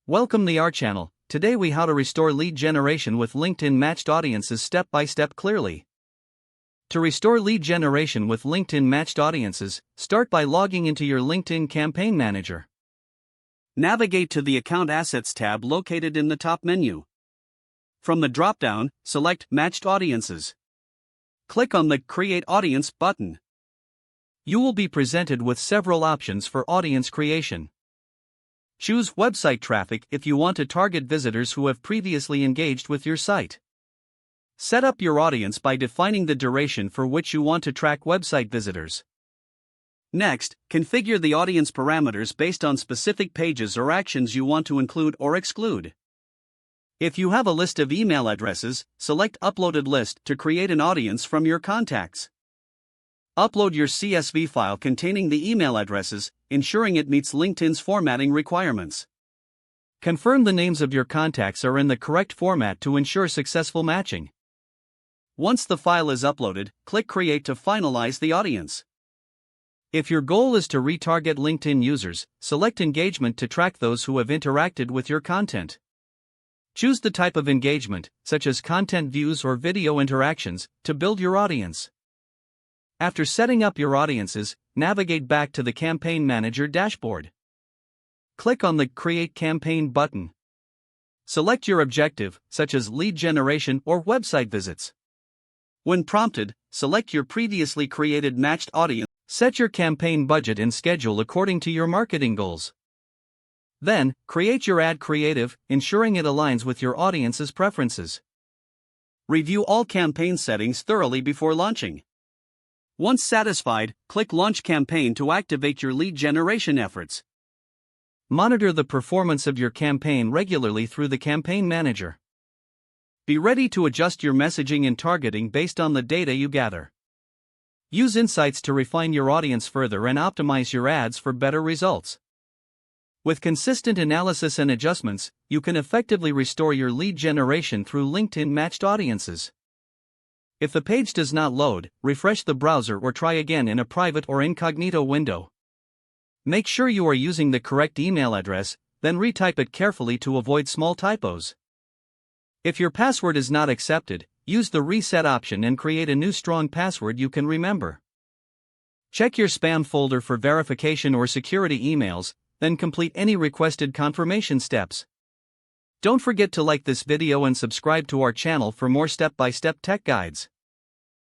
Welcome to our channel. Today we how to restore lead generation with LinkedIn matched audiences step by step clearly. To restore lead generation with LinkedIn matched audiences, start by logging into your LinkedIn Campaign Manager. Navigate to the Account Assets tab located in the top menu. From the drop-down, select Matched Audiences. Click on the Create Audience button. You will be presented with several options for audience creation. Choose website traffic if you want to target visitors who have previously engaged with your site. Set up your audience by defining the duration for which you want to track website visitors. Next, configure the audience parameters based on specific pages or actions you want to include or exclude. If you have a list of email addresses, select Uploaded List to create an audience from your contacts. Upload your CSV file containing the email addresses, ensuring it meets LinkedIn's formatting requirements. Confirm the names of your contacts are in the correct format to ensure successful matching. Once the file is uploaded, click Create to finalize the audience. If your goal is to retarget LinkedIn users, select Engagement to track those who have interacted with your content. Choose the type of engagement, such as content views or video interactions, to build your audience. After setting up your audiences, navigate back to the Campaign Manager dashboard. Click on the Create Campaign button. Select your objective, such as lead generation or website visits. When prompted, select your previously created matched audience. Set your campaign budget and schedule according to your marketing goals. Then, create your ad creative, ensuring it aligns with your audience's preferences. Review all campaign settings thoroughly before launching. Once satisfied, click Launch Campaign to activate your lead generation efforts. Monitor the performance of your campaign regularly through the Campaign Manager. Be ready to adjust your messaging and targeting based on the data you gather. Use insights to refine your audience further and optimize your ads for better results. With consistent analysis and adjustments, you can effectively restore your lead generation through LinkedIn matched audiences. If the page does not load, refresh the browser or try again in a private or incognito window. Make sure you are using the correct email address, then retype it carefully to avoid small typos. If your password is not accepted, use the reset option and create a new strong password you can remember. Check your spam folder for verification or security emails, then complete any requested confirmation steps. Don't forget to like this video and subscribe to our channel for more step-by-step tech guides.